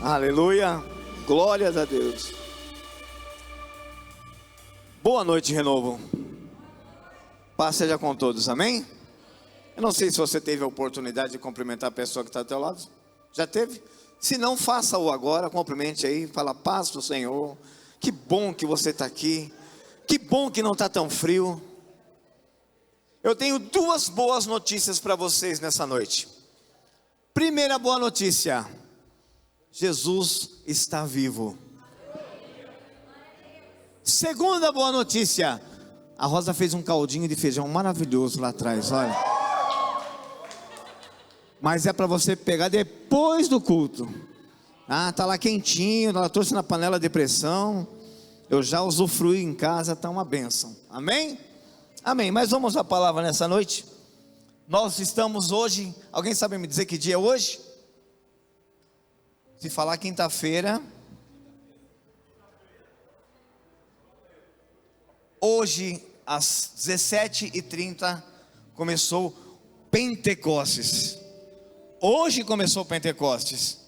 Aleluia, glórias a Deus. Boa noite, Renovo. Paz seja com todos, amém? Eu não sei se você teve a oportunidade de cumprimentar a pessoa que está ao teu lado. Já teve? Se não, faça-o agora, cumprimente aí, fala: paz do Senhor. Que bom que você está aqui. Que bom que não está tão frio. Eu tenho duas boas notícias para vocês nessa noite. Primeira boa notícia: Jesus está vivo. Segunda boa notícia: a Rosa fez um caldinho de feijão maravilhoso lá atrás, olha. Mas é para você pegar depois do culto. Tá lá quentinho, ela trouxe na panela de pressão. Eu já usufruí em casa, tá uma bênção. Amém? Amém. Mas vamos à palavra nessa noite. Nós estamos hoje, alguém sabe me dizer que dia é hoje? Se falar quinta-feira, hoje às 17h30 começou Pentecostes. Hoje começou Pentecostes.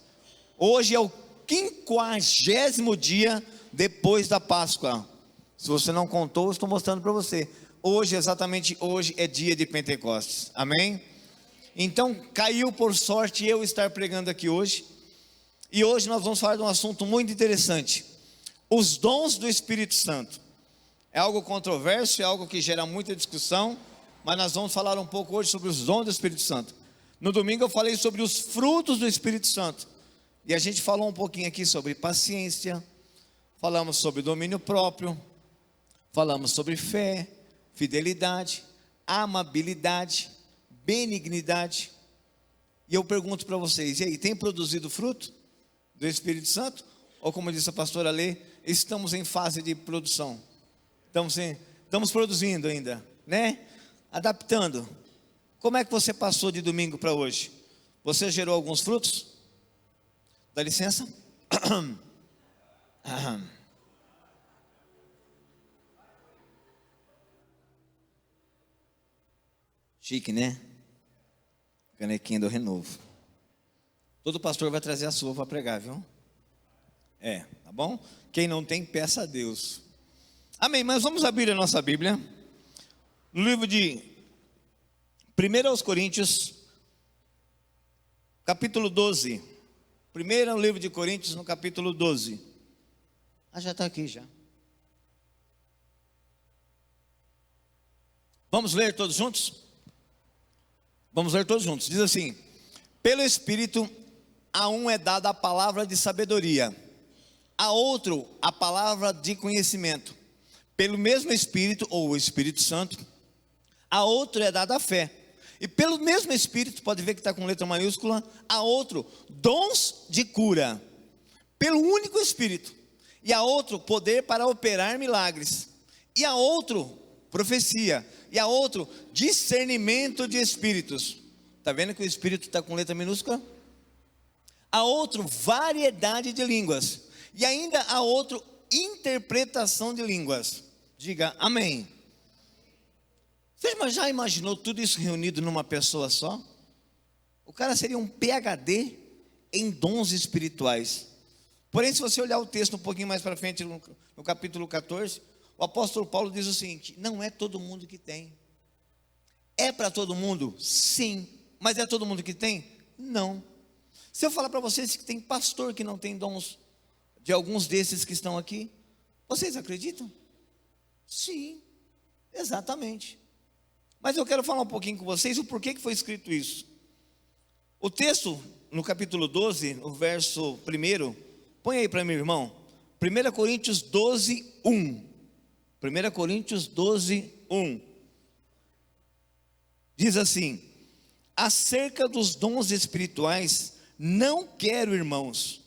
Hoje é o 50º dia depois da Páscoa. Se você não contou, eu estou mostrando para você. Hoje, exatamente hoje, é dia de Pentecostes. Amém? Então caiu por sorte eu estar pregando aqui hoje. E hoje nós vamos falar de um assunto muito interessante: os dons do Espírito Santo. É algo controverso, é algo que gera muita discussão, mas nós vamos falar um pouco hoje sobre os dons do Espírito Santo. No domingo eu falei sobre os frutos do Espírito Santo, e a gente falou um pouquinho aqui sobre paciência, falamos sobre domínio próprio, falamos sobre fé, fidelidade, amabilidade, benignidade. E eu pergunto para vocês: e aí, tem produzido fruto do Espírito Santo? Ou como disse a pastora Lê, estamos em fase de produção? Estamos produzindo ainda, né? Adaptando. Como é que você passou de domingo para hoje? Você gerou alguns frutos? Dá licença. Chique, né? Canequinha do Renovo. Todo pastor vai trazer a sua para pregar, viu? Tá bom? Quem não tem, peça a Deus. Amém, mas vamos abrir a nossa Bíblia no livro de 1 Coríntios, capítulo 12. Primeiro livro de Coríntios, no capítulo 12. Já está aqui já. Vamos ler todos juntos? Vamos ler todos juntos. Diz assim: pelo Espírito a um é dada a palavra de sabedoria, a outro a palavra de conhecimento. Pelo mesmo Espírito, ou o Espírito Santo, a outro é dada a fé. E pelo mesmo Espírito, pode ver que está com letra maiúscula, a outro dons de cura, pelo único Espírito. E a outro poder para operar milagres. E a outro profecia. E a outro discernimento de espíritos. Está vendo que o Espírito está com letra minúscula? A outro variedade de línguas. E ainda a outro interpretação de línguas. Diga amém. Você já imaginou tudo isso reunido numa pessoa só? O cara seria um PhD em dons espirituais. Porém, se você olhar o texto um pouquinho mais para frente, no capítulo 14, o apóstolo Paulo diz o seguinte: não é todo mundo que tem. É para todo mundo? Sim. Mas é todo mundo que tem? Não. Se eu falar para vocês que tem pastor que não tem dons de alguns desses que estão aqui, vocês acreditam? Sim, exatamente. Mas eu quero falar um pouquinho com vocês o porquê que foi escrito isso. O texto, no capítulo 12, no verso 1, põe aí para mim, irmão. 1 Coríntios 12, 1. 1 Coríntios 12, 1. Diz assim: acerca dos dons espirituais, não quero, irmãos,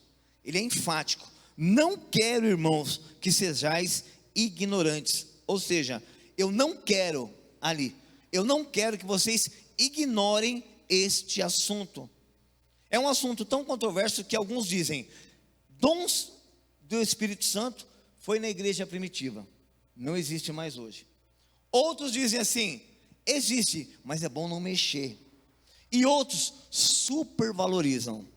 ele é enfático, não quero, irmãos, que sejais ignorantes. Ou seja, eu não quero que vocês ignorem este assunto. É um assunto tão controverso que alguns dizem: dons do Espírito Santo foi na igreja primitiva, não existe mais hoje. Outros dizem assim: existe, mas é bom não mexer. E outros supervalorizam.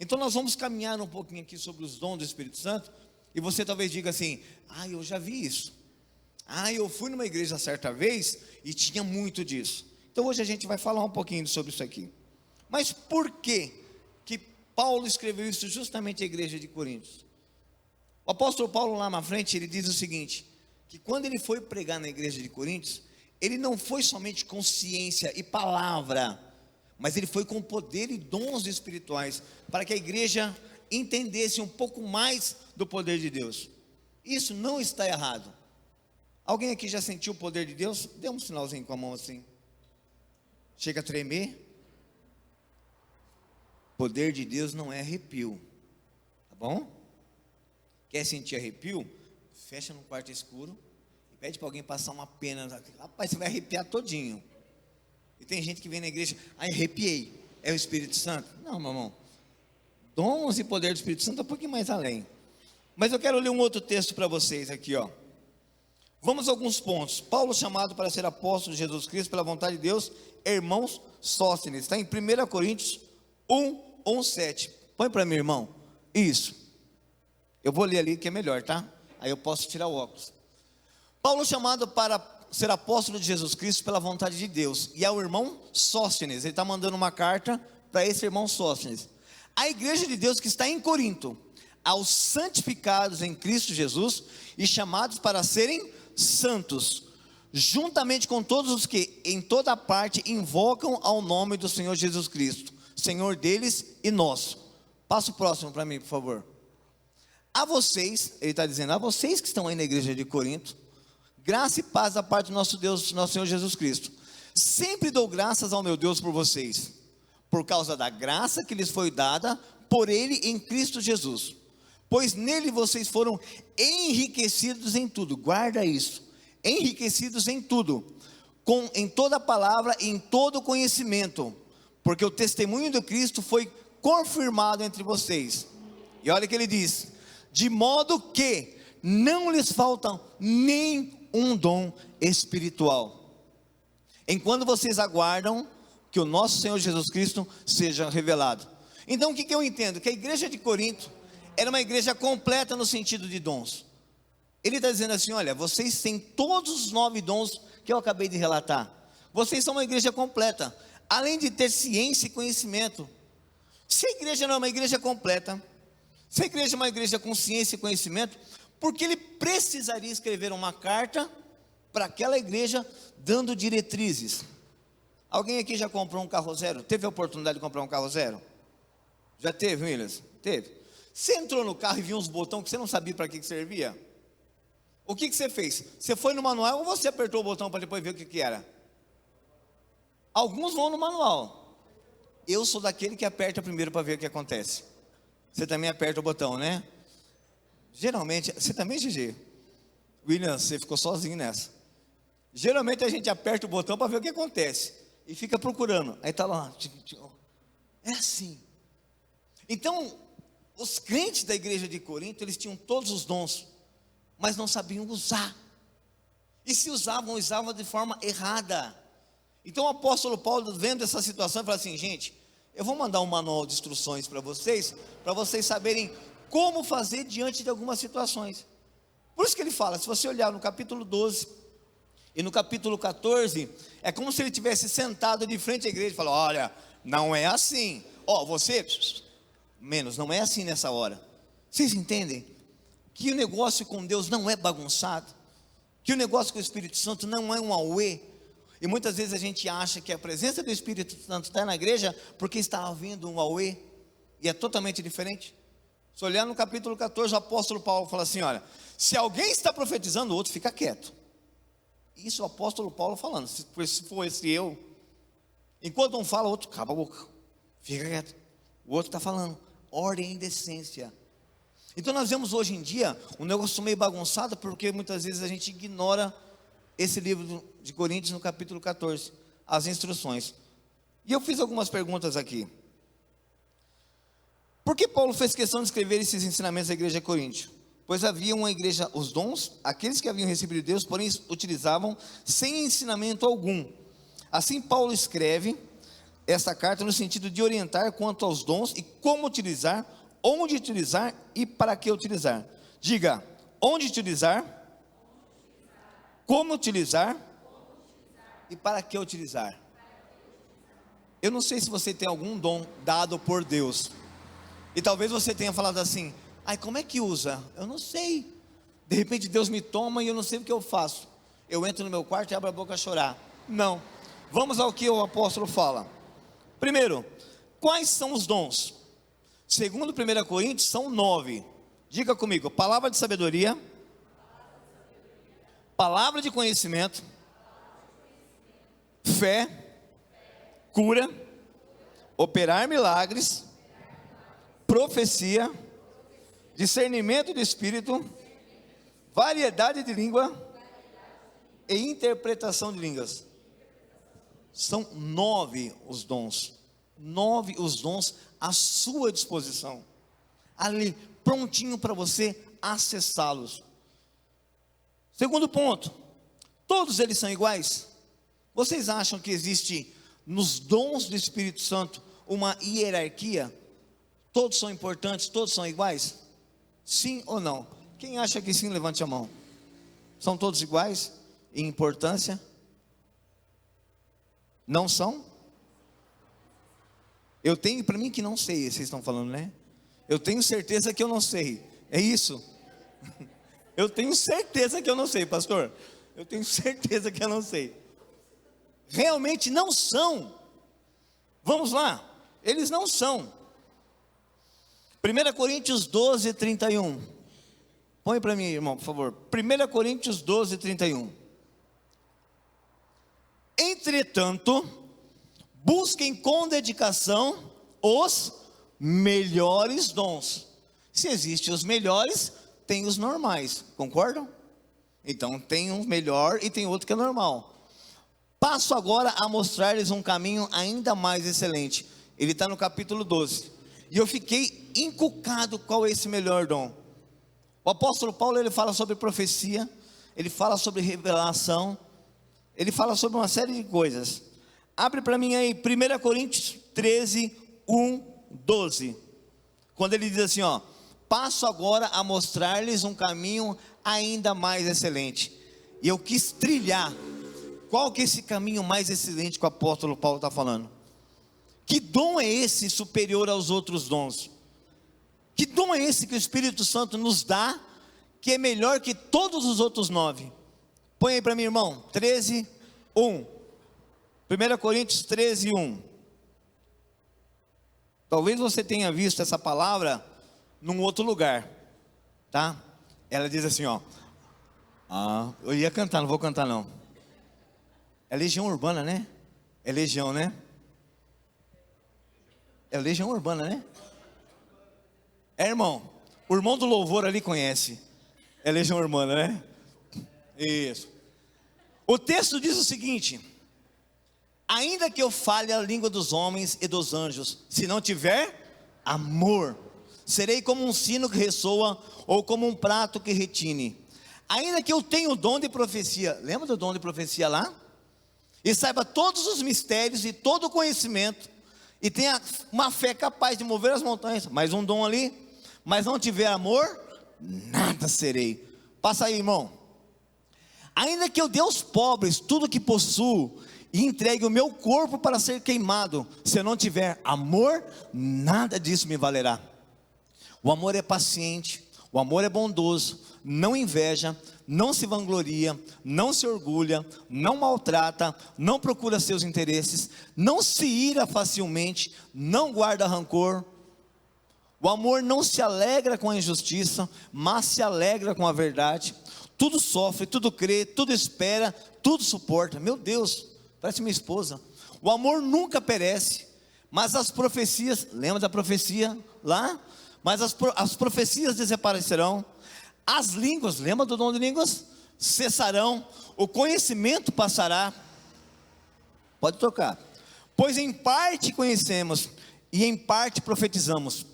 Então nós vamos caminhar um pouquinho aqui sobre os dons do Espírito Santo, e você talvez diga assim: eu já vi isso, eu fui numa igreja certa vez e tinha muito disso. Então hoje a gente vai falar um pouquinho sobre isso aqui. Mas por que Paulo escreveu isso justamente à igreja de Coríntios? O apóstolo Paulo lá na frente, ele diz o seguinte, que quando ele foi pregar na igreja de Coríntios, ele não foi somente com ciência e palavra, mas ele foi com poder e dons espirituais, para que a igreja entendesse um pouco mais do poder de Deus. Isso não está errado. Alguém aqui já sentiu o poder de Deus? Dê um sinalzinho com a mão assim. Chega a tremer. Poder de Deus não é arrepio, tá bom? Quer sentir arrepio? Fecha num quarto escuro e pede para alguém passar uma pena. Rapaz, você vai arrepiar todinho. E tem gente que vem na igreja: arrepiei, é o Espírito Santo. Não, meu irmão, dons e poder do Espírito Santo é um pouquinho mais além. Mas eu quero ler um outro texto para vocês aqui, ó. Vamos a alguns pontos. Paulo, chamado para ser apóstolo de Jesus Cristo pela vontade de Deus, irmãos Sóstenes, está em 1 Coríntios 1:7. Põe para mim, irmão. Isso. Eu vou ler ali que é melhor, tá? Aí eu posso tirar o óculos. Paulo, chamado para ser apóstolo de Jesus Cristo pela vontade de Deus, e ao irmão Sóstenes. Ele está mandando uma carta para esse irmão Sóstenes. A igreja de Deus que está em Corinto, aos santificados em Cristo Jesus e chamados para serem santos, juntamente com todos os que em toda parte invocam ao nome do Senhor Jesus Cristo, Senhor deles e nosso. Passa o próximo para mim, por favor. A vocês, ele está dizendo, a vocês que estão aí na igreja de Corinto, graça e paz da parte do nosso Deus, nosso Senhor Jesus Cristo. Sempre dou graças ao meu Deus por vocês, por causa da graça que lhes foi dada por Ele em Cristo Jesus, pois nele vocês foram enriquecidos em tudo. Guarda isso, enriquecidos em tudo, em toda palavra e em todo conhecimento, porque o testemunho de Cristo foi confirmado entre vocês. E olha o que ele diz: de modo que não lhes falta nem um dom espiritual, enquanto vocês aguardam que o nosso Senhor Jesus Cristo seja revelado. Então o que eu entendo? Que a igreja de Corinto era uma igreja completa no sentido de dons. Ele está dizendo assim: olha, vocês têm todos os 9 dons que eu acabei de relatar. Vocês são uma igreja completa, além de ter ciência e conhecimento. Se a igreja não é uma igreja completa, se a igreja é uma igreja com ciência e conhecimento, porque ele precisaria escrever uma carta para aquela igreja dando diretrizes? Alguém aqui já comprou um carro zero? Teve a oportunidade de comprar um carro zero? Já teve, Williams? Teve. Você entrou no carro e viu uns botões que você não sabia para que servia? O que você fez? Você foi no manual ou você apertou o botão para depois ver o que era? Alguns vão no manual. Eu sou daquele que aperta primeiro para ver o que acontece. Você também aperta o botão, né? Geralmente, você também, GG? William, você ficou sozinho nessa. Geralmente a gente aperta o botão para ver o que acontece e fica procurando. Aí está lá. É assim. Então, os crentes da igreja de Corinto, eles tinham todos os dons, mas não sabiam usar. E se usavam de forma errada. Então o apóstolo Paulo, vendo essa situação, fala assim: gente, eu vou mandar um manual de instruções para vocês saberem como fazer diante de algumas situações. Por isso que ele fala, se você olhar no capítulo 12 e no capítulo 14, é como se ele tivesse sentado de frente à igreja e falou: olha, não é assim, você, menos, não é assim nessa hora. Vocês entendem? Que o negócio com Deus não é bagunçado, que o negócio com o Espírito Santo não é um auê. E muitas vezes a gente acha que a presença do Espírito Santo está na igreja porque está havendo um auê, e é totalmente diferente. Se olhar no capítulo 14, o apóstolo Paulo fala assim: olha, se alguém está profetizando, o outro fica quieto. Isso é o apóstolo Paulo falando. Se fosse eu, enquanto um fala, o outro cala a boca, fica quieto. O outro está falando, ordem e decência. Então nós vemos hoje em dia um negócio meio bagunçado, porque muitas vezes a gente ignora esse livro de Coríntios no capítulo 14, as instruções. E eu fiz algumas perguntas aqui. Por que Paulo fez questão de escrever esses ensinamentos à igreja de Corinto? Pois havia uma igreja, os dons, aqueles que haviam recebido de Deus, porém utilizavam sem ensinamento algum. Assim Paulo escreve esta carta no sentido de orientar quanto aos dons e como utilizar, onde utilizar e para que utilizar. Diga, onde utilizar, como utilizar e para que utilizar. Eu não sei se você tem algum dom dado por Deus, e talvez você tenha falado assim: ai, como é que usa? Eu não sei. De repente Deus me toma e eu não sei o que eu faço. Eu entro no meu quarto e abro a boca a chorar. Não, vamos ao que o apóstolo fala. Primeiro, quais são os dons? Segundo 1 Coríntios, são 9. Diga comigo: palavra de sabedoria, palavra de conhecimento, fé, cura, operar milagres, profecia, discernimento do espírito, variedade de língua e interpretação de línguas. São 9 os dons. 9 os dons à sua disposição, ali prontinho para você acessá-los. Segundo ponto, todos eles são iguais? Vocês acham que existe nos dons do Espírito Santo uma hierarquia? Todos são importantes, todos são iguais? Sim ou não? Quem acha que sim, levante a mão. São todos iguais em importância? Não são? Eu tenho para mim que não sei, vocês estão falando, né? Eu tenho certeza que eu não sei, é isso? Eu tenho certeza que eu não sei, pastor. Eu tenho certeza que eu não sei. Realmente não são. Vamos lá, eles não são. 1 Coríntios 12, 31. Põe para mim, irmão, por favor. 1 Coríntios 12, 31. Entretanto, busquem com dedicação os melhores dons. Se existem os melhores, tem os normais, concordam? Então tem um melhor e tem outro que é normal. Passo agora a mostrar-lhes um caminho ainda mais excelente. Ele está no capítulo 12. E eu fiquei encucado qual é esse melhor dom. O apóstolo Paulo, ele fala sobre profecia, ele fala sobre revelação, ele fala sobre uma série de coisas. Abre para mim aí 1 Coríntios 13, 1, 12. Quando ele diz assim, ó: passo agora a mostrar-lhes um caminho ainda mais excelente. E eu quis trilhar qual que é esse caminho mais excelente que o apóstolo Paulo está falando. Que dom é esse superior aos outros dons? Que dom é esse que o Espírito Santo nos dá, que é melhor que todos os outros 9? Põe aí para mim, irmão, 13, 1. 1 Coríntios 13, 1. Talvez você tenha visto essa palavra num outro lugar, tá? Ela diz assim, ó. Eu ia cantar, não vou cantar não. É legião urbana, né? É legião, né? É legião urbana, né? É, irmão. O irmão do louvor ali conhece. É legião urbana, né? Isso. O texto diz o seguinte: ainda que eu fale a língua dos homens e dos anjos, se não tiver amor, serei como um sino que ressoa, ou como um prato que retine. Ainda que eu tenha o dom de profecia, lembra do dom de profecia lá? E saiba todos os mistérios e todo o conhecimento, e tenha uma fé capaz de mover as montanhas, mais um dom ali, mas não tiver amor, nada serei. Passa aí, irmão. Ainda que eu dê aos pobres tudo que possuo, e entregue o meu corpo para ser queimado, se eu não tiver amor, nada disso me valerá. O amor é paciente, o amor é bondoso, não inveja, não se vangloria, não se orgulha, não maltrata, não procura seus interesses, não se ira facilmente, não guarda rancor. O amor não se alegra com a injustiça, mas se alegra com a verdade. Tudo sofre, tudo crê, tudo espera, tudo suporta. Meu Deus, parece minha esposa. O amor nunca perece, mas as profecias, lembra da profecia lá? Mas as profecias desaparecerão, as línguas, lembra do dom de línguas? Cessarão, o conhecimento passará. Pode tocar. Pois em parte conhecemos e em parte profetizamos.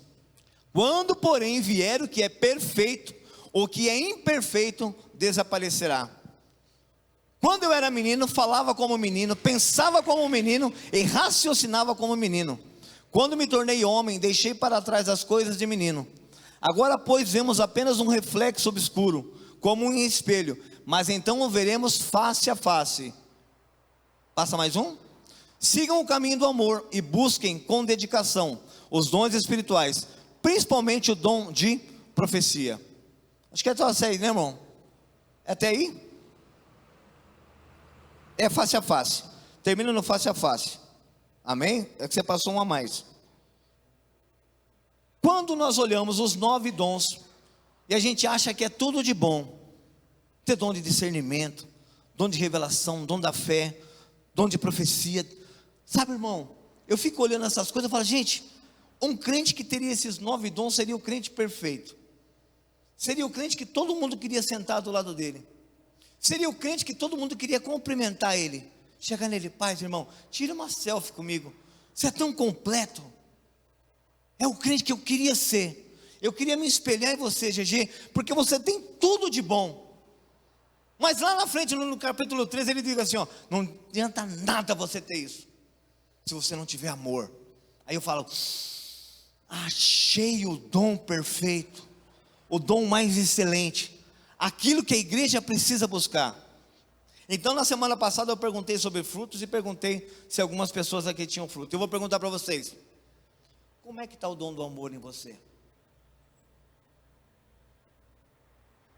Quando porém vier o que é perfeito, o que é imperfeito desaparecerá. Quando eu era menino, falava como menino, pensava como menino e raciocinava como menino. Quando me tornei homem, deixei para trás as coisas de menino. Agora, pois, vemos apenas um reflexo obscuro, como um espelho, mas então o veremos face a face. Passa mais um? Sigam o caminho do amor e busquem com dedicação os dons espirituais, principalmente o dom de profecia. Acho que é só aí, né, irmão? É até aí? É face a face. Termina no face a face. Amém? É que você passou um a mais. Quando nós olhamos os 9 dons e a gente acha que é tudo de bom, ter dom de discernimento, dom de revelação, dom da fé, dom de profecia, sabe, irmão, eu fico olhando essas coisas e falo, gente, um crente que teria esses 9 dons seria o crente perfeito, seria o crente que todo mundo queria sentar do lado dele, seria o crente que todo mundo queria cumprimentar ele, chegar nele, paz, irmão, tira uma selfie comigo, você é tão completo. É o crente que eu queria ser. Eu queria me espelhar em você, GG, porque você tem tudo de bom. Mas lá na frente, no capítulo 13, ele diz assim, ó, não adianta nada você ter isso, se você não tiver amor. Aí eu falo, achei o dom perfeito, o dom mais excelente, aquilo que a igreja precisa buscar. Então na semana passada eu perguntei sobre frutos e perguntei se algumas pessoas aqui tinham fruto. Eu vou perguntar para vocês, como é que está o dom do amor em você?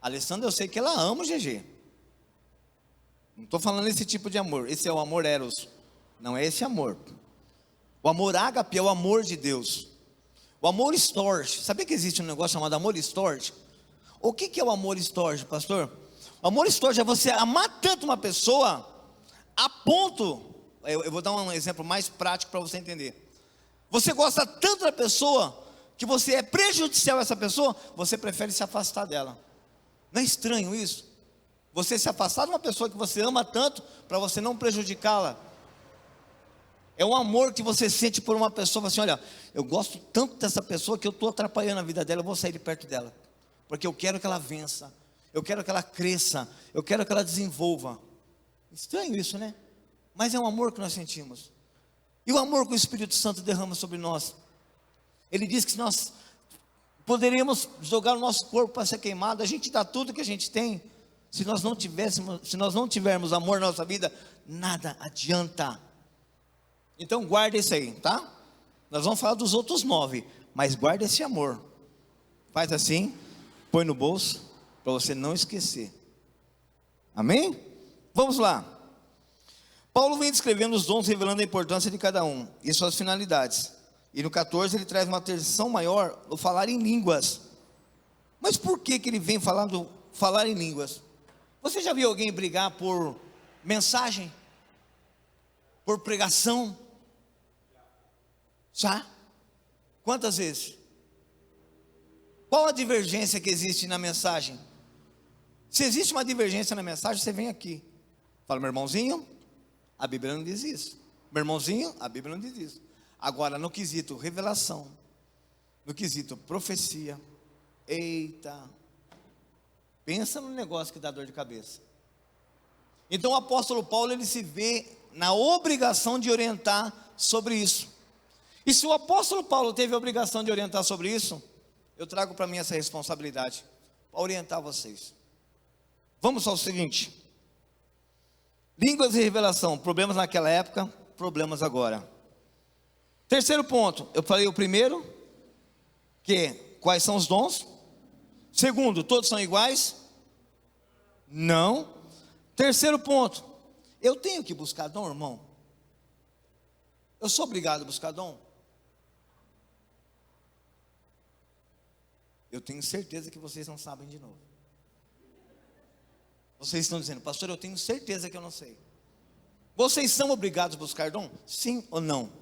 A Alessandra, eu sei que ela ama o GG. Não estou falando esse tipo de amor. Esse é o amor eros. Não é esse amor. O amor ágape é o amor de Deus. O amor storge. Sabia que existe um negócio chamado amor storge? O que é o amor storge, pastor? O amor storge é você amar tanto uma pessoa a ponto, eu vou dar um exemplo mais prático para você entender. Você gosta tanto da pessoa, que você é prejudicial a essa pessoa, você prefere se afastar dela. Não é estranho isso? Você se afastar de uma pessoa que você ama tanto, para você não prejudicá-la. É um amor que você sente por uma pessoa, assim, olha, eu gosto tanto dessa pessoa, que eu estou atrapalhando a vida dela, eu vou sair de perto dela, porque eu quero que ela vença, eu quero que ela cresça, eu quero que ela desenvolva. Estranho isso, né? Mas é um amor que nós sentimos. E o amor que o Espírito Santo derrama sobre nós. Ele diz que nós poderíamos jogar o nosso corpo para ser queimado. A gente dá tudo que a gente tem. Se nós não tivermos amor na nossa vida, nada adianta. Então guarda isso aí, tá? Nós vamos falar dos outros 9, mas guarda esse amor. Faz assim, põe no bolso, para você não esquecer. Amém? Vamos lá. Paulo vem descrevendo os dons, revelando a importância de cada um e suas finalidades. E no 14 ele traz uma atenção maior no falar em línguas. Mas por que ele vem falando falar em línguas? Você já viu alguém brigar por mensagem? Por pregação? Já? Quantas vezes? Qual a divergência que existe na mensagem? Se existe uma divergência na mensagem, você vem aqui. Fala, meu irmãozinho, a Bíblia não diz isso. Meu irmãozinho, a Bíblia não diz isso. Agora, no quesito revelação, no quesito profecia, eita, pensa no negócio que dá dor de cabeça. Então o apóstolo Paulo, ele se vê na obrigação de orientar sobre isso. E se o apóstolo Paulo teve a obrigação de orientar sobre isso, eu trago para mim essa responsabilidade, para orientar vocês. Vamos ao seguinte: línguas e revelação, problemas naquela época, problemas agora. Terceiro ponto, eu falei o primeiro, que quais são os dons? Segundo, todos são iguais? Não. Terceiro ponto, eu tenho que buscar dom, irmão? Eu sou obrigado a buscar dom? Eu tenho certeza que vocês não sabem de novo. Vocês estão dizendo, pastor, eu tenho certeza que eu não sei. Vocês são obrigados a buscar dom? Sim ou não?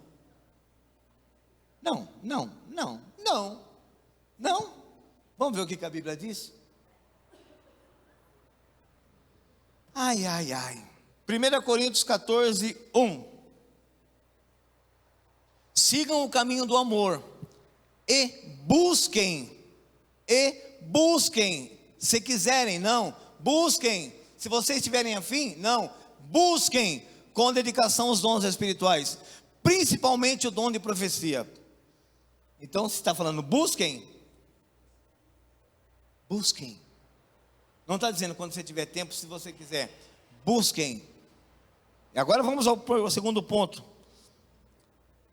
Não, não, não, não, não. Vamos ver o que a Bíblia diz? Ai, ai, ai. 1 Coríntios 14, 1. Sigam o caminho do amor e busquem, se quiserem, não, busquem Se vocês tiverem afim, não. Busquem com dedicação os dons espirituais, principalmente o dom de profecia. Então, se está falando busquem, busquem. Não está dizendo quando você tiver tempo, se você quiser. Busquem. E agora vamos ao segundo ponto.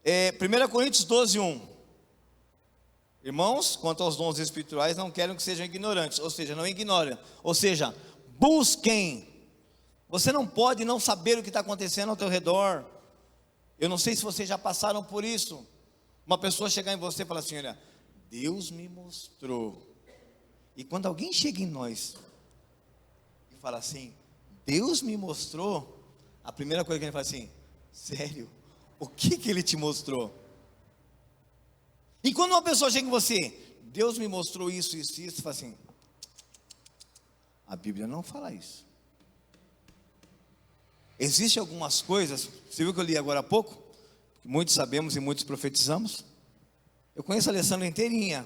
1 Coríntios 12:1. Irmãos, quanto aos dons espirituais, não quero que sejam ignorantes. Ou seja, não ignorem. Ou seja, busquem. Você não pode não saber o que está acontecendo ao teu redor. Eu não sei se vocês já passaram por isso. Uma pessoa chegar em você e falar assim: olha, Deus me mostrou. E quando alguém chega em nós e fala assim, Deus me mostrou, a primeira coisa que ele fala assim: sério? O que ele te mostrou? E quando uma pessoa chega em você, Deus me mostrou isso, isso, isso, você fala assim: a Bíblia não fala isso. Existem algumas coisas, você viu que eu li agora há pouco, que muitos sabemos e muitos profetizamos. Eu conheço a Alessandra inteirinha.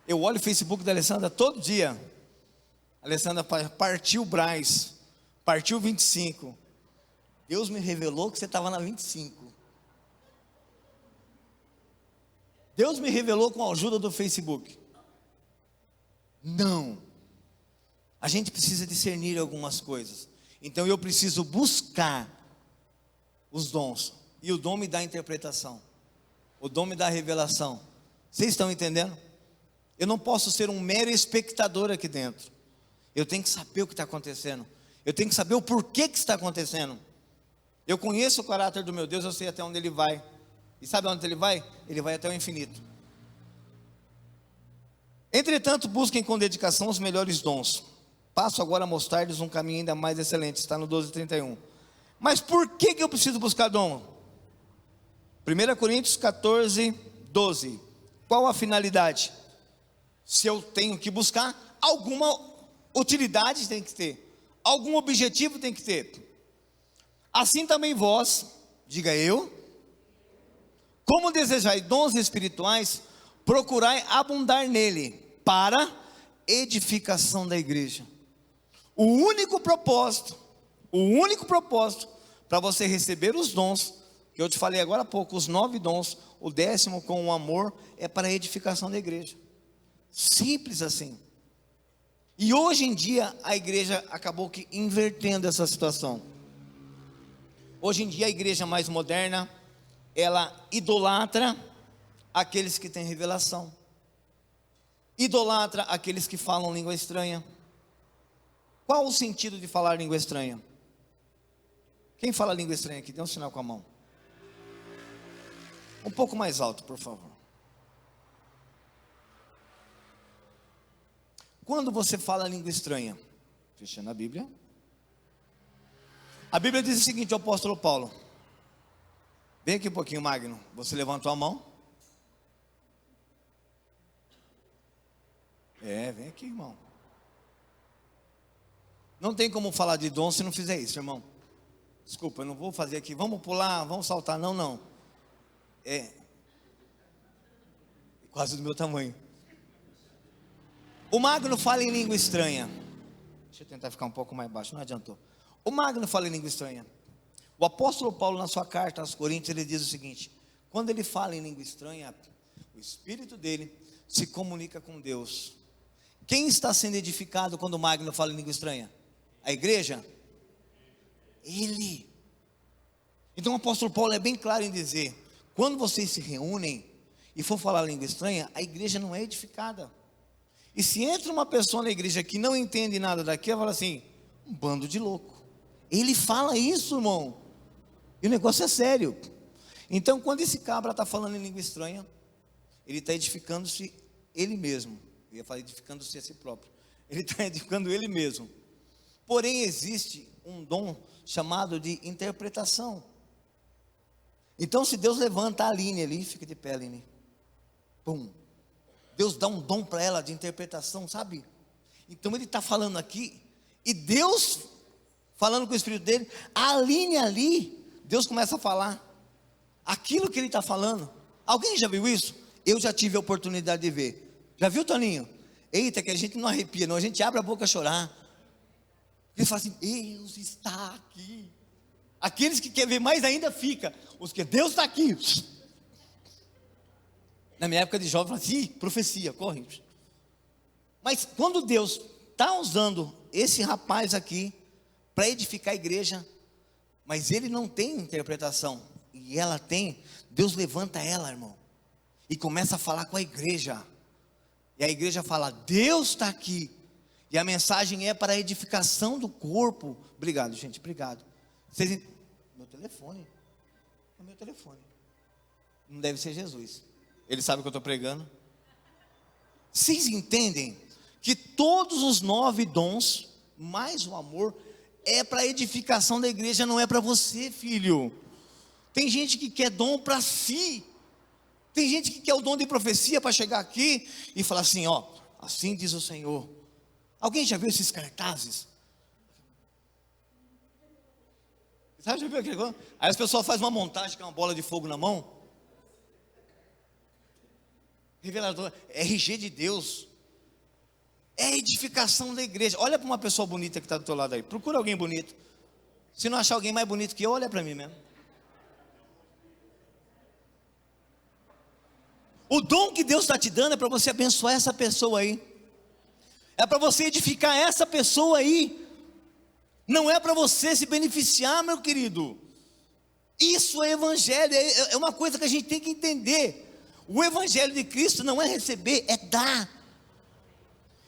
Eu olho o Facebook da Alessandra todo dia. A Alessandra partiu o Braz, partiu 25. Deus me revelou que você estava na 25. Deus me revelou com a ajuda do Facebook. Não. A gente precisa discernir algumas coisas. Então eu preciso buscar os dons. E o dom me dá interpretação. O dom me dá revelação. Vocês estão entendendo? Eu não posso ser um mero espectador aqui dentro. Eu tenho que saber o que está acontecendo. Eu tenho que saber o porquê que está acontecendo. Eu conheço o caráter do meu Deus, eu sei até onde Ele vai. E sabe onde Ele vai? Ele vai até o infinito. Entretanto, busquem com dedicação os melhores dons. Passo agora a mostrar-lhes um caminho ainda mais excelente. Está no 12:31. Mas por que eu preciso buscar dom? 1 Coríntios 14:12. Qual a finalidade? Se eu tenho que buscar, alguma utilidade tem que ter, algum objetivo tem que ter. Assim também vós, diga eu, como desejai dons espirituais, procurai abundar nele, para edificação da igreja. O único propósito para você receber os dons, que eu te falei agora há pouco, os 9 dons, o 10º com o amor, é para a edificação da igreja. Simples assim. E hoje em dia a igreja acabou que invertendo essa situação. Hoje em dia a igreja mais moderna, ela idolatra aqueles que têm revelação, idolatra aqueles que falam língua estranha. Qual o sentido de falar língua estranha? Quem fala língua estranha aqui? Dê um sinal com a mão. Um pouco mais alto, por favor. Quando você fala língua estranha, fechando a Bíblia diz o seguinte, o apóstolo Paulo. Vem aqui um pouquinho, Magno. Você levantou a mão? Vem aqui, irmão. Não tem como falar de dom se não fizer isso, irmão. Desculpa, eu não vou fazer aqui. Vamos pular, vamos saltar. Não. Quase do meu tamanho. O Magno fala em língua estranha. Deixa eu tentar ficar um pouco mais baixo, não adiantou. O Magno fala em língua estranha. O apóstolo Paulo, na sua carta aos Coríntios, ele diz o seguinte: quando ele fala em língua estranha, o espírito dele se comunica com Deus. Quem está sendo edificado quando o Magno fala em língua estranha? A igreja? Ele. Então o apóstolo Paulo é bem claro em dizer: quando vocês se reúnem e for falar língua estranha, a igreja não é edificada. E se entra uma pessoa na igreja que não entende nada daquilo, fala assim: um bando de louco. Ele fala isso, irmão, e o negócio é sério. Então quando esse cabra está falando em língua estranha, ele está edificando-se ele mesmo. Eu ia falar edificando-se a si próprio. Ele está edificando ele mesmo. Porém existe um dom chamado de interpretação. Então se Deus levanta a Aline ali, fica de pé, Aline. Pum. Deus dá um dom para ela de interpretação, sabe? Então ele está falando aqui, e Deus falando com o Espírito dele, a Aline ali, Deus começa a falar aquilo que ele está falando. Alguém já viu isso? Eu já tive a oportunidade de ver. Já viu, Toninho? Eita, que a gente não arrepia, não, a gente abre a boca a chorar. Ele fala assim: Deus está aqui. Aqueles que querem ver mais ainda fica. Os que Deus está aqui. Na minha época de jovem, eu falava assim: profecia, corre. Mas quando Deus está usando esse rapaz aqui para edificar a igreja, mas ele não tem interpretação, e ela tem, Deus levanta ela, irmão, e começa a falar com a igreja, e a igreja fala: Deus está aqui, e a mensagem é para a edificação do corpo. Obrigado, gente, obrigado. Meu telefone, é meu telefone, não deve ser Jesus, ele sabe que eu estou pregando. Vocês entendem que todos os 9 dons, mais o amor, é para a edificação da igreja, não é para você, filho. Tem gente que quer dom para si. Tem gente que quer o dom de profecia para chegar aqui e falar assim: ó, assim diz o Senhor. Alguém já viu esses cartazes? Sabe, já viu aquele coisa? Aí as pessoas fazem uma montagem com uma bola de fogo na mão. Revelador, RG de Deus. É a edificação da igreja. Olha para uma pessoa bonita que está do teu lado aí. Procura alguém bonito. Se não achar alguém mais bonito que eu, olha para mim mesmo. O dom que Deus está te dando é para você abençoar essa pessoa aí. É para você edificar essa pessoa aí. Não é para você se beneficiar, meu querido. Isso é evangelho. É uma coisa que a gente tem que entender. O evangelho de Cristo não é receber, é dar.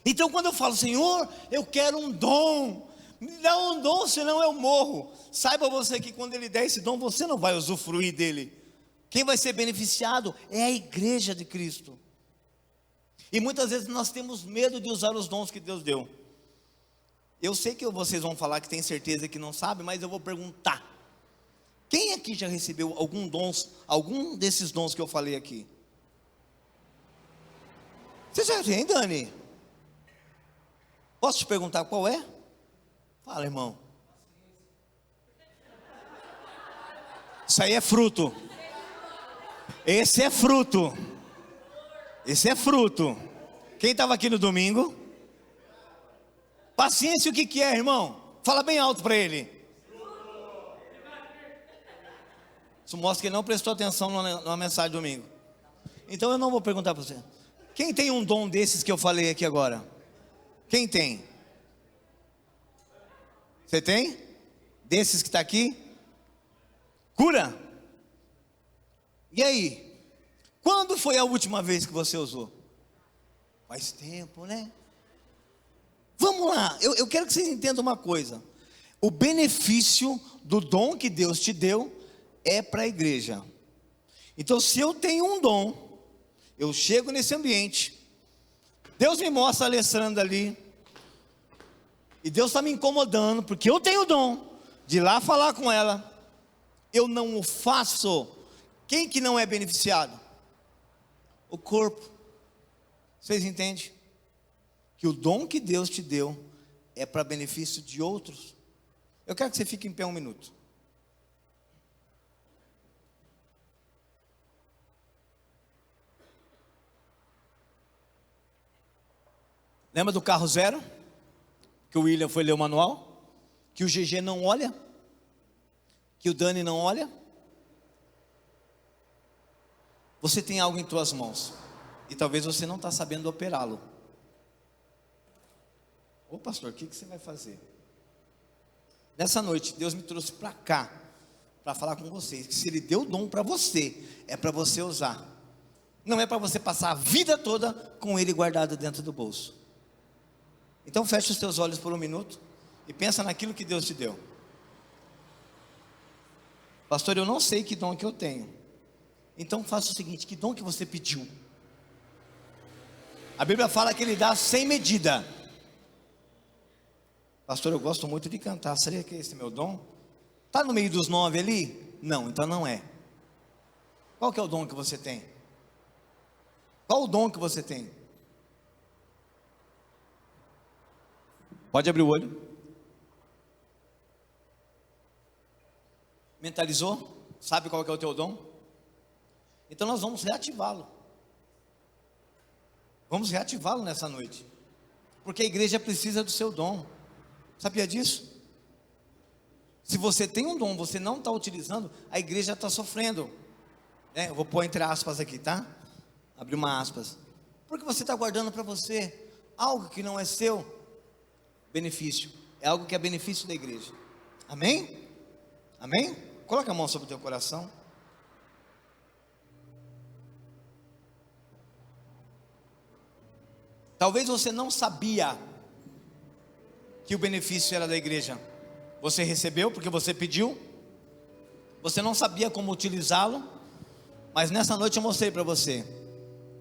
Então quando eu falo: Senhor, eu quero um dom, me dá um dom, senão eu morro. Saiba você que quando Ele der esse dom, você não vai usufruir dele. Quem vai ser beneficiado é a igreja de Cristo. E muitas vezes nós temos medo de usar os dons que Deus deu. Eu sei que vocês vão falar que tem certeza que não sabe, mas eu vou perguntar: quem aqui já recebeu algum desses dons que eu falei aqui? Você já tem, Dani? Posso te perguntar qual é? Fala, irmão. Isso aí é fruto. Esse é fruto. Esse é fruto. Quem estava aqui no domingo? Paciência, o que é, irmão? Fala bem alto para ele. Isso mostra que ele não prestou atenção na mensagem do domingo. Então eu não vou perguntar para você. Quem tem um dom desses que eu falei aqui agora? Quem tem? Você tem? Desses que está aqui? Cura? E aí? Quando foi a última vez que você usou? Faz tempo, né? Vamos lá, eu quero que vocês entendam uma coisa. O benefício do dom que Deus te deu é para a igreja. Então, se eu tenho um dom, eu chego nesse ambiente, Deus me mostra a Alessandra ali, e Deus está me incomodando, porque eu tenho o dom de ir lá falar com ela, eu não o faço. Quem que não é beneficiado? O corpo. Vocês entendem? Que o dom que Deus te deu é para benefício de outros. Eu quero que você fique em pé um minuto. Lembra do carro zero? Que o William foi ler o manual? Que o GG não olha? Que o Dani não olha? Você tem algo em tuas mãos e talvez você não está sabendo operá-lo. Ô pastor, o que você vai fazer? Nessa noite, Deus me trouxe para cá, para falar com vocês, que se Ele deu o dom para você, é para você usar. Não é para você passar a vida toda com ele guardado dentro do bolso. Então feche os teus olhos por um minuto e pensa naquilo que Deus te deu. Pastor, eu não sei que dom que eu tenho. Então faça o seguinte: que dom que você pediu? A Bíblia fala que Ele dá sem medida. Pastor, eu gosto muito de cantar. Seria que esse é meu dom? Está no meio dos 9 ali? Não, então não é. Qual que é o dom que você tem? Qual o dom que você tem? Pode abrir o olho. Mentalizou? Sabe qual que é o teu dom? Então nós vamos reativá-lo. Vamos reativá-lo nessa noite. Porque a igreja precisa do seu dom. Sabia disso? Se você tem um dom, você não está utilizando, a igreja está sofrendo. Eu vou pôr entre aspas aqui, tá? Abrir uma aspas. Porque você está guardando para você algo que não é seu benefício. É algo que é benefício da igreja. Amém? Amém? Coloca a mão sobre o teu coração. Talvez você não sabia que o benefício era da igreja. Você recebeu porque você pediu. Você não sabia como utilizá-lo. Mas nessa noite eu mostrei para você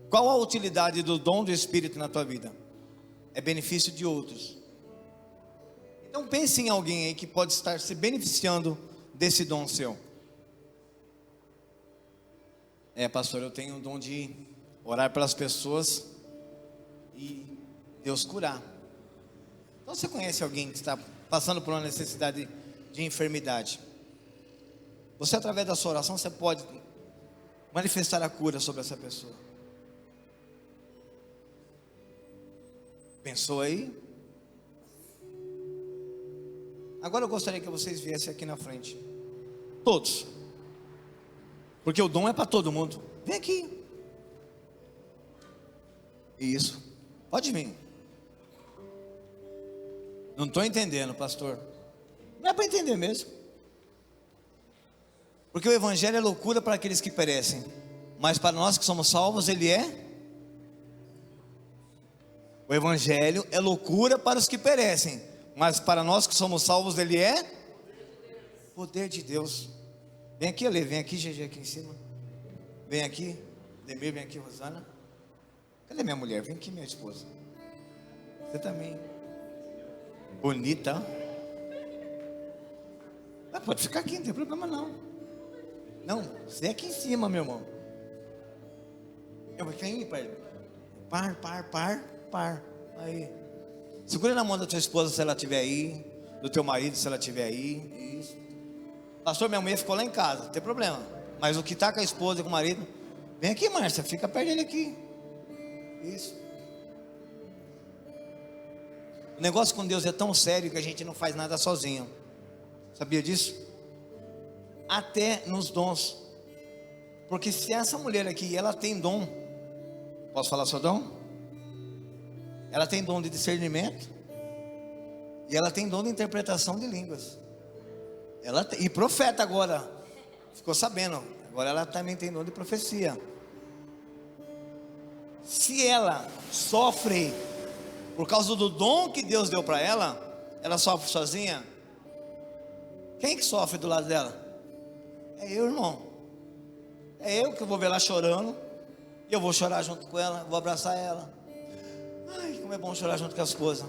qual a utilidade do dom do Espírito na tua vida. É benefício de outros. Então pense em alguém aí que pode estar se beneficiando desse dom seu. Pastor, eu tenho o dom de orar pelas pessoas e Deus curar. Então você conhece alguém que está passando por uma necessidade de enfermidade. Você, através da sua oração, você pode manifestar a cura sobre essa pessoa. Pensou aí? Agora eu gostaria que vocês viessem aqui na frente. Todos. Porque o dom é para todo mundo. Vem aqui. Isso. Pode vir. Não estou entendendo, pastor. Não é para entender mesmo. Porque o evangelho é loucura para aqueles que perecem, mas para nós que somos salvos, ele é. O evangelho é loucura para os que perecem, mas para nós que somos salvos, ele é poder de Deus. Vem aqui, Ale, vem aqui, GG, aqui em cima. Vem aqui, Demir, vem aqui, Rosana. Cadê minha mulher? Vem aqui, minha esposa. Você também. Bonita. Pode ficar aqui, não tem problema não. Não, você é aqui em cima, meu irmão. Eu vou ficar aí, par. Aí. Segura na mão da tua esposa se ela estiver aí. Do teu marido se ela estiver aí. Isso. Pastor, minha mulher ficou lá em casa, não tem problema. Mas o que está com a esposa e com o marido, vem aqui, Márcia, fica perto dele aqui. Isso. O negócio com Deus é tão sério que a gente não faz nada sozinho. Sabia disso? Até nos dons. Porque se essa mulher aqui, ela tem dom. Posso falar seu dom? Ela tem dom de discernimento. E ela tem dom de interpretação de línguas. E profeta agora. Ficou sabendo. Agora ela também tem dom de profecia. Se ela sofre por causa do dom que Deus deu para ela, ela sofre sozinha. Quem que sofre do lado dela? É eu, irmão. É eu que vou ver ela chorando. E eu vou chorar junto com ela. Vou abraçar ela. Ai, como é bom chorar junto com a esposa.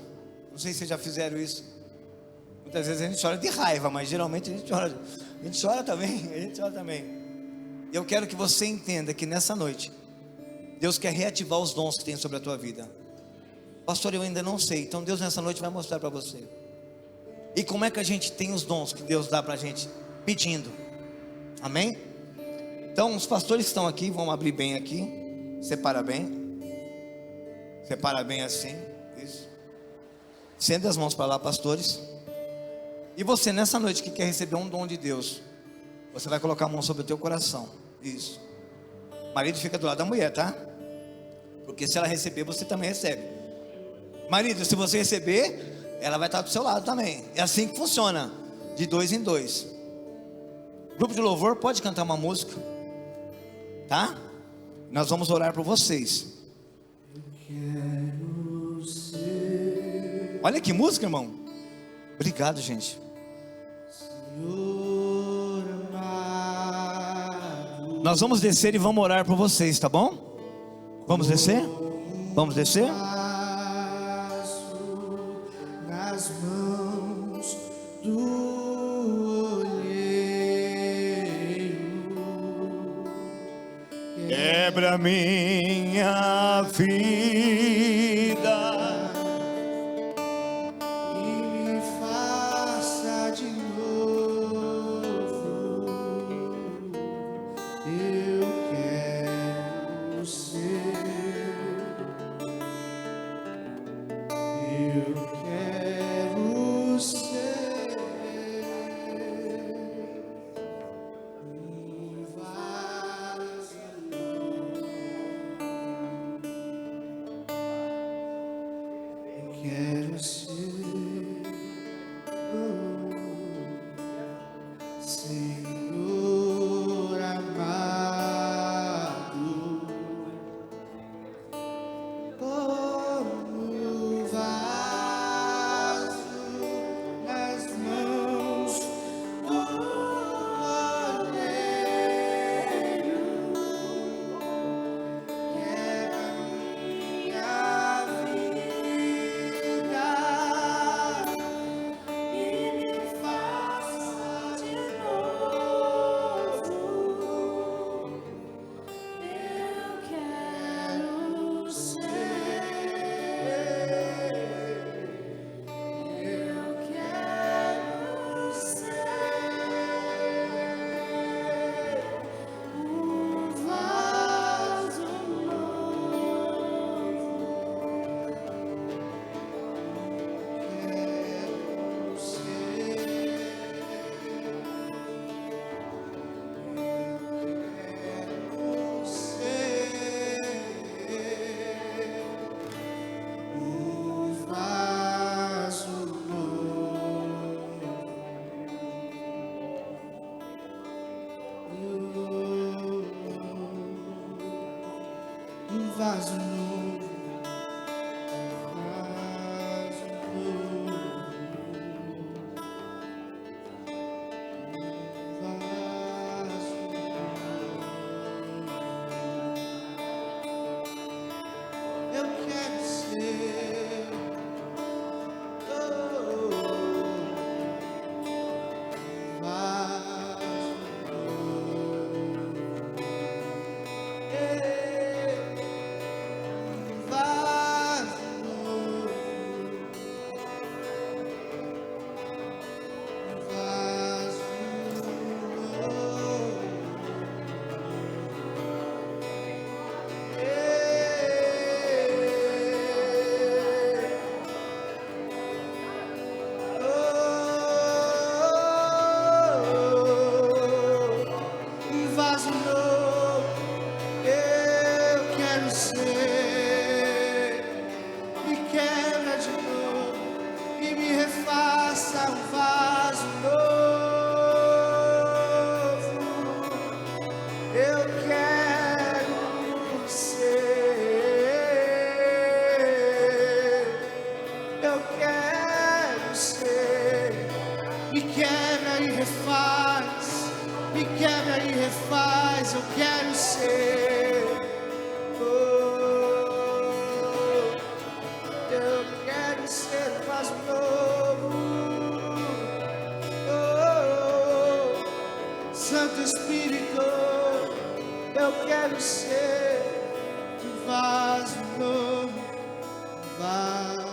Não sei se vocês já fizeram isso. Muitas vezes a gente chora de raiva, mas geralmente a gente chora. A gente chora também. E eu quero que você entenda que nessa noite Deus quer reativar os dons que tem sobre a tua vida. Pastor, eu ainda não sei. Então Deus nessa noite vai mostrar para você. E como é que a gente tem os dons que Deus dá para a gente? Pedindo. Amém? Então os pastores que estão aqui, vão abrir bem aqui. Separa bem. Separa bem assim. Isso. Estende as mãos para lá, pastores. E você nessa noite que quer receber um dom de Deus, você vai colocar a mão sobre o teu coração. Isso. O marido fica do lado da mulher, tá? Porque se ela receber, você também recebe. Marido, se você receber, ela vai estar do seu lado também. É assim que funciona. De 2 em 2. Grupo de louvor, pode cantar uma música. Tá? Nós vamos orar por vocês. Olha que música, irmão. Obrigado, gente. Nós vamos descer e vamos orar por vocês, tá bom? Vamos descer? Vamos descer? Nas mãos do olheiro, quebra minha vida e me faça de novo. Eu quero ser. Eu quero um vaso novo. Me quebra e refaz, me quebra e refaz, eu quero ser. Eu quero ser um vaso novo. Santo Espírito, eu quero ser um vaso novo, um vaso.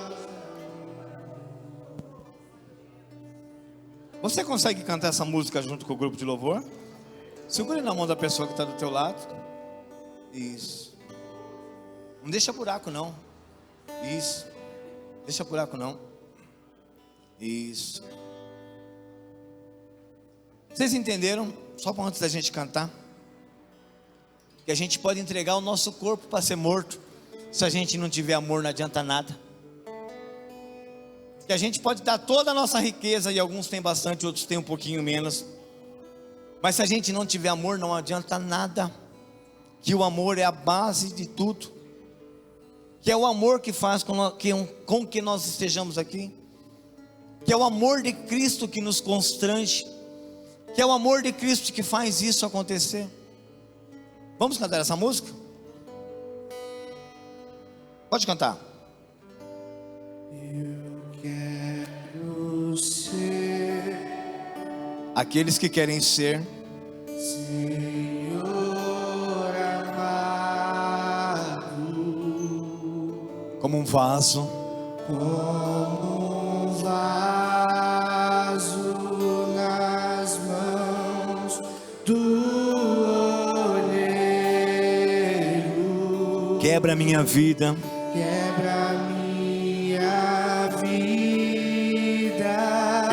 Você consegue cantar essa música junto com o grupo de louvor? Segure na mão da pessoa que está do teu lado. Isso. Não deixa buraco não. Isso. Deixa buraco não. Isso. Vocês entenderam? Só para antes da gente cantar, que a gente pode entregar o nosso corpo para ser morto. Se a gente não tiver amor, não adianta nada. Que a gente pode dar toda a nossa riqueza, e alguns têm bastante, outros têm um pouquinho menos, mas se a gente não tiver amor, não adianta nada. Que o amor é a base de tudo, que é o amor que faz com que nós estejamos aqui, que é o amor de Cristo que nos constrange, que é o amor de Cristo que faz isso acontecer. Vamos cantar essa música? Pode cantar. Quero ser Aqueles que querem ser Senhor amado, como um vaso, como um vaso nas mãos do olheiro. quebra a minha vida, Quebra minha vida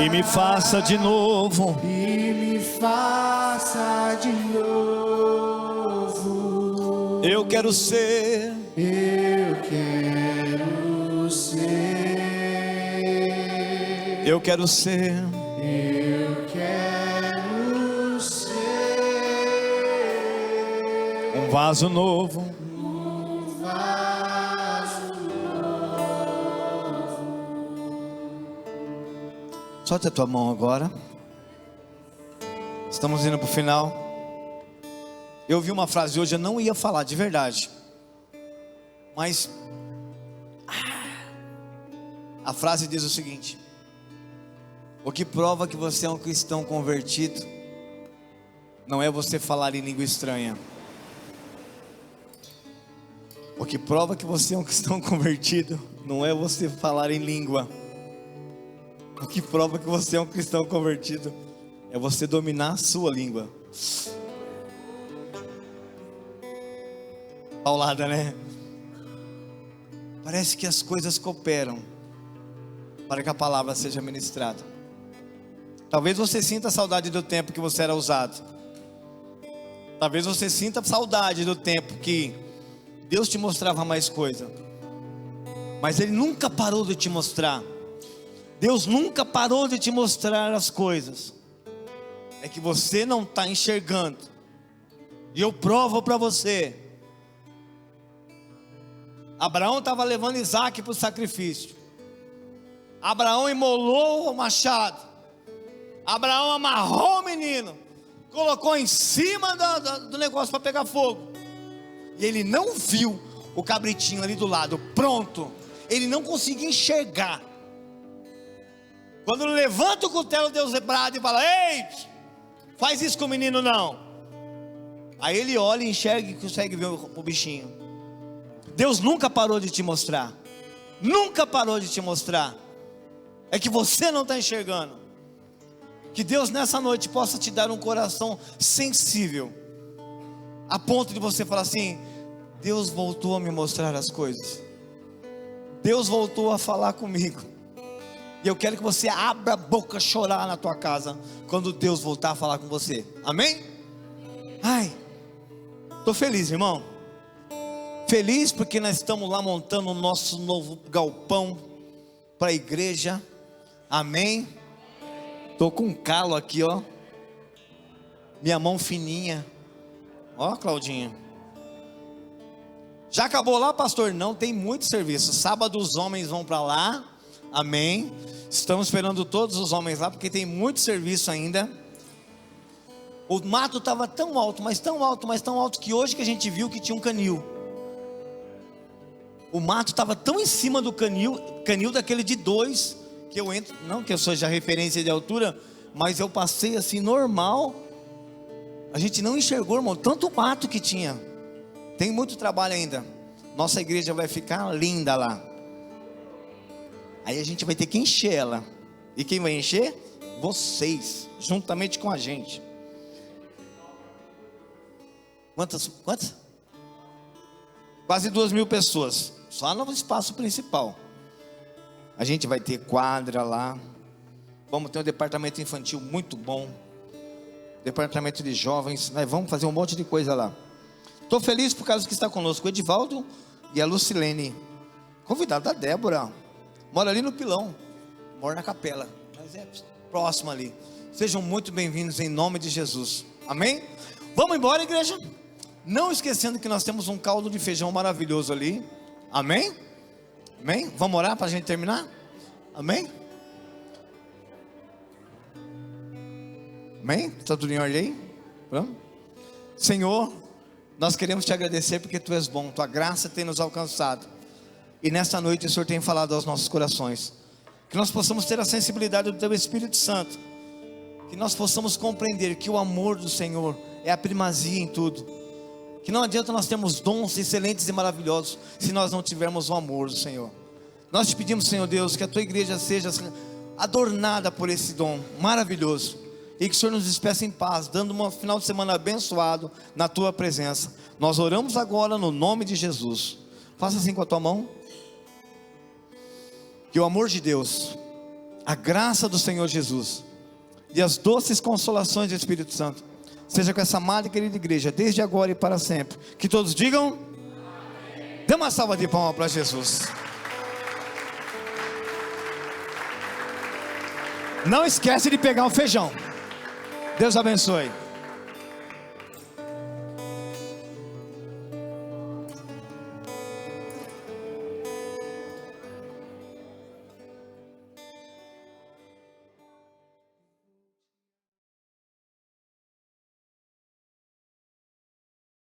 e me faça de novo. e me faça de novo. Eu quero ser Eu quero ser. Eu quero ser Eu quero ser um vaso novo. um vaso. Solte a tua mão agora. Estamos indo para o final. Eu ouvi uma frase hoje, eu não ia falar de verdade, mas a frase diz o seguinte: o que prova que você é um cristão convertido não é você falar em língua estranha. O que prova que você é um cristão convertido não é você falar em língua. O que prova que você é um cristão convertido é você dominar a sua língua. Paulada, né? Parece que as coisas cooperam para que a palavra seja ministrada. Talvez você sinta saudade do tempo que você era usado. Talvez você sinta saudade do tempo que Deus te mostrava mais coisa, mas Ele nunca parou de te mostrar. Deus nunca parou de te mostrar as coisas. É que você não está enxergando. E eu provo para você Abraão estava levando Isaac para o sacrifício. Abraão imolou o machado. Abraão amarrou o menino, colocou em cima do negócio para pegar fogo. E ele não viu o cabritinho ali do lado, pronto. Ele não conseguia enxergar. Quando ele levanta o cutelo, Deus brada e fala: ei, faz isso com o menino não. Aí ele olha e enxerga e consegue ver o bichinho. Deus nunca parou de te mostrar. Nunca parou de te mostrar. É que você não está enxergando. Que Deus nessa noite possa te dar um coração sensível, a ponto de você falar assim: Deus voltou a me mostrar as coisas. Deus voltou a falar comigo. E eu quero que você abra a boca, chorar na tua casa, quando Deus voltar a falar com você. Amém? Ai, estou feliz, irmão. Feliz porque nós estamos lá montando o nosso novo galpão para a igreja. Amém? Estou com um calo aqui, ó. Minha mão fininha. Ó, Claudinha. Já acabou lá, pastor? Não, tem muito serviço. Sábado os homens vão para lá. Amém? Estamos esperando todos os homens lá, porque tem muito serviço ainda. O mato estava tão alto, mas tão alto, mas tão alto, que hoje que a gente viu que tinha um canil. O mato estava tão em cima do canil daquele de 2, que eu entro, não que eu seja referência de altura, mas eu passei assim normal. A gente não enxergou, irmão, tanto mato que tinha. Tem muito trabalho ainda. Nossa igreja vai ficar linda lá. Aí a gente vai ter que encher ela. E quem vai encher? Vocês, juntamente com a gente. Quantas? Quase 2.000 pessoas. Só no espaço principal. A gente vai ter quadra lá. Vamos ter um departamento infantil muito bom. Departamento de jovens. Nós vamos fazer um monte de coisa lá. Estou feliz por causa que está conosco o Edivaldo e a Lucilene. Convidado da Débora. Mora ali no Pilão. Mora na Capela. Mas é próximo ali. Sejam muito bem-vindos em nome de Jesus. Amém? Vamos embora, igreja? Não esquecendo que nós temos um caldo de feijão maravilhoso ali. Amém? Amém? Vamos orar para a gente terminar? Amém? Amém? Está tudo em ordem aí? Vamos? Senhor, nós queremos te agradecer porque Tu és bom. Tua graça tem nos alcançado. E nessa noite o Senhor tem falado aos nossos corações. Que nós possamos ter a sensibilidade do Teu Espírito Santo. Que nós possamos compreender que o amor do Senhor é a primazia em tudo. Que não adianta nós termos dons excelentes e maravilhosos se nós não tivermos o amor do Senhor. Nós te pedimos, Senhor Deus, que a Tua igreja seja adornada por esse dom maravilhoso. E que o Senhor nos despeça em paz, dando um final de semana abençoado na Tua presença. Nós oramos agora no nome de Jesus. Faça assim com a tua mão. Que o amor de Deus, a graça do Senhor Jesus e as doces consolações do Espírito Santo seja com essa amada e querida igreja, desde agora e para sempre. Que todos digam amém. Dê uma salva de palmas para Jesus. Não esquece de pegar o feijão. Deus abençoe.